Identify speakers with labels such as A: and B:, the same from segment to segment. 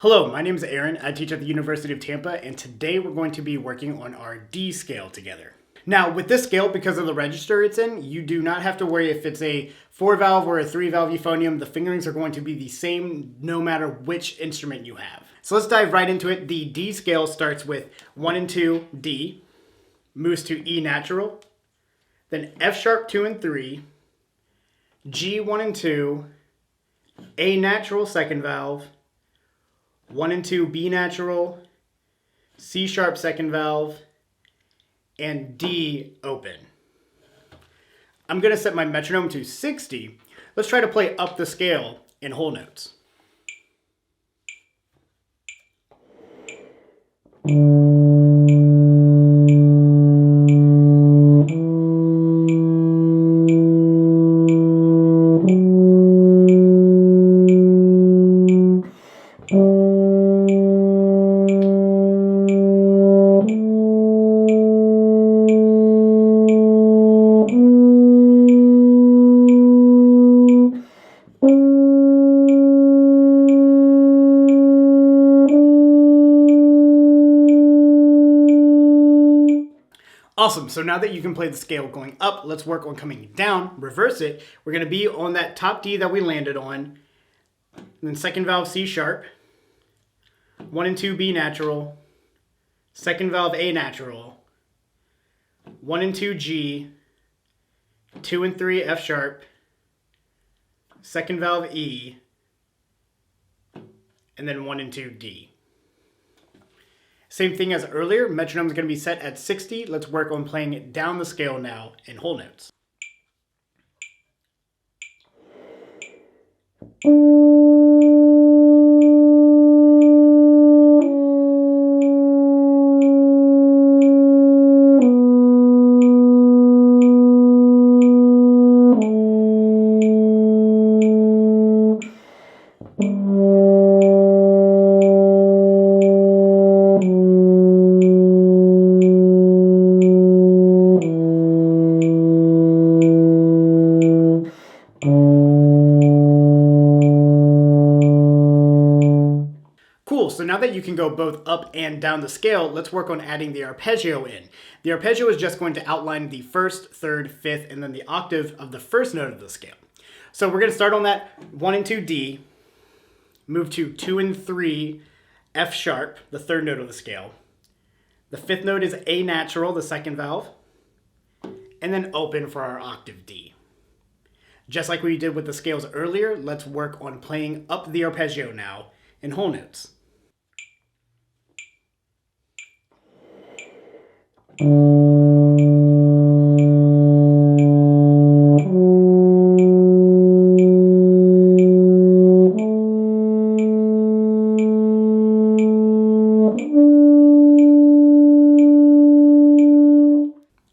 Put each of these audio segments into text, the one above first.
A: Hello, my name is Aaron. I teach at the University of Tampa, and today we're going to be working on our D scale together. Now, with this scale, because of the register it's in, you do not have to worry if it's a 4-valve or a 3-valve euphonium. The fingerings are going to be the same no matter which instrument you have. So let's dive right into it. The D scale starts with 1 and 2, D, moves to E natural, then F sharp 2 and 3, G 1 and 2, A natural second valve, 1 and 2 B natural, C sharp second valve, and D open. I'm going to set my metronome to 60. Let's try to play up the scale in whole notes. Awesome, so now that you can play the scale going up, let's work on coming down, reverse it. We're gonna be on that top D that we landed on, and then second valve C sharp, 1 and 2 B natural, second valve A natural, 1 and 2 G, 2 and 3 F sharp, second valve E, and then 1 and 2 D. Same thing as earlier, metronome is going to be set at 60. Let's work on playing down the scale now in whole notes. Cool, so now that you can go both up and down the scale, let's work on adding the arpeggio in. The arpeggio is just going to outline the first, third, fifth, and then the octave of the first note of the scale. So we're going to start on that 1 and 2 D, move to 2 and 3 F sharp, the third note of the scale. The fifth note is A natural, the second valve, and then open for our octave D. Just like we did with the scales earlier, let's work on playing up the arpeggio now in whole notes.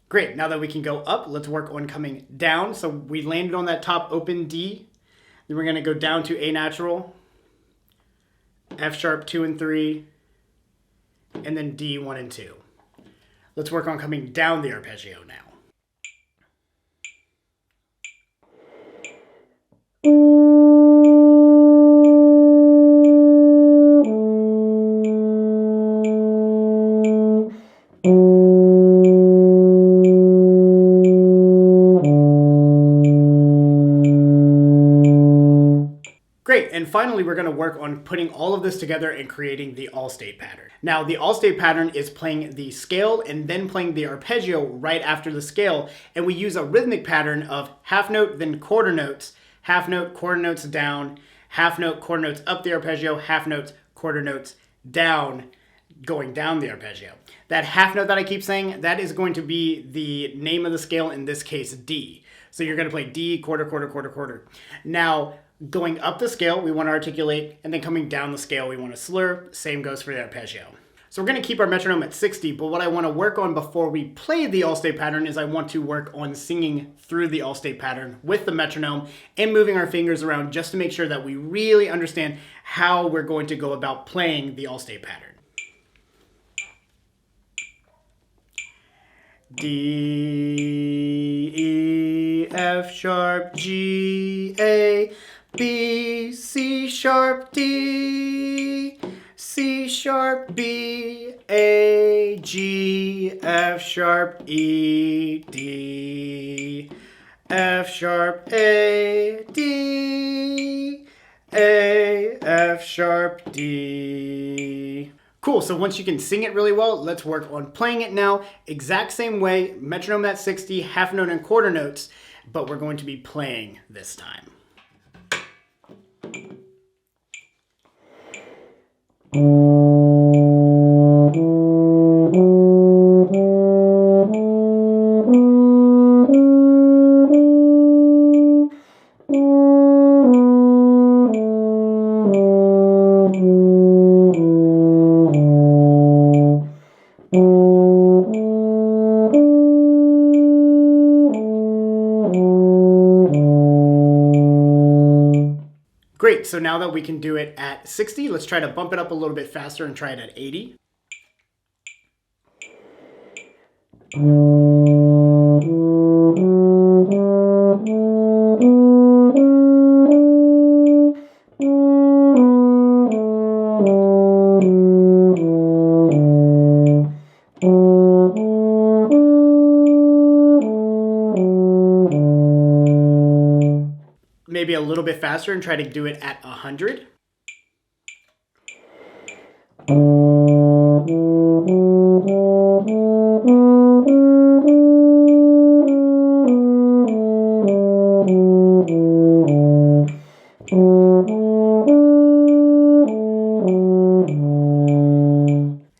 A: Great, now that we can go up, let's work on coming down. So we landed on that top open D, then we're going to go down to A natural, F sharp 2 and 3, and then D 1 and 2. Let's work on coming down the arpeggio now. Great, and finally we're going to work on putting all of this together and creating the all-state pattern. Now the all-state pattern is playing the scale and then playing the arpeggio right after the scale, and we use a rhythmic pattern of half note, then quarter notes, half note, quarter notes down, half note, quarter notes up the arpeggio, half notes, quarter notes down, going down the arpeggio. That half note that I keep saying, that is going to be the name of the scale, in this case D. So you're going to play D, quarter, quarter, quarter, quarter. Now, going up the scale, we want to articulate, and then coming down the scale, we want to slur. Same goes for the arpeggio. So we're going to keep our metronome at 60, but what I want to work on before we play the all-state pattern is I want to work on singing through the all-state pattern with the metronome and moving our fingers around just to make sure that we really understand how we're going to go about playing the all-state pattern. D, E, F sharp, G, A, B, C sharp, D, sharp, B, A, G, F sharp, E, D, F sharp, A, D, A, F sharp, D. Cool, so once you can sing it really well, let's work on playing it now. Exact same way, metronome at 60, half note and quarter notes, but we're going to be playing this time. Great, so now that we can do it at 60, let's try to bump it up a little bit faster and try it at 80. Maybe a little bit faster and try to do it at 100.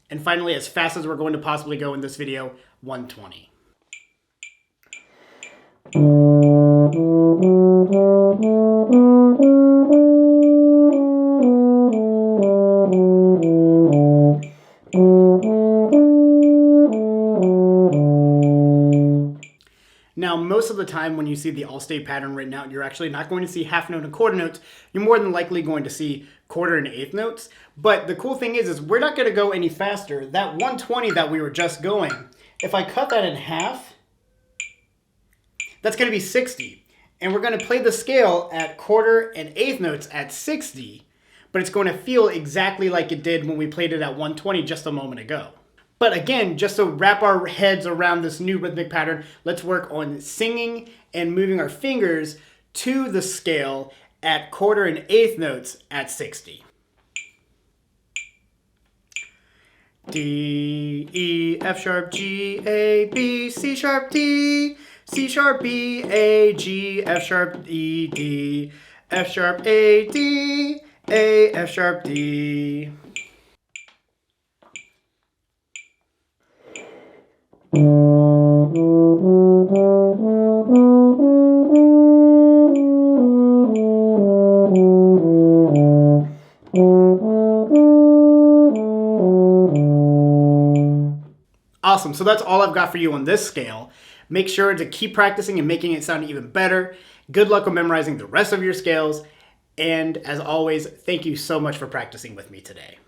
A: And finally, as fast as we're going to possibly go in this video, 120. Now, most of the time when you see the all-state pattern written out, you're actually not going to see half note and quarter notes. You're more than likely going to see quarter and eighth notes. But the cool thing is we're not going to go any faster. That 120 that we were just going, if I cut that in half, that's going to be 60. And we're going to play the scale at quarter and eighth notes at 60, but it's going to feel exactly like it did when we played it at 120 just a moment ago. But again, just to wrap our heads around this new rhythmic pattern, let's work on singing and moving our fingers to the scale at quarter and eighth notes at 60. D, E, F sharp, G, A, B, C sharp, D, C sharp, B, A, G, F sharp, E, D, F sharp, A, D, A, F sharp, D. Awesome, so that's all I've got for you on this scale. Make sure to keep practicing and making it sound even better. Good luck on memorizing the rest of your scales. And as always, thank you so much for practicing with me today.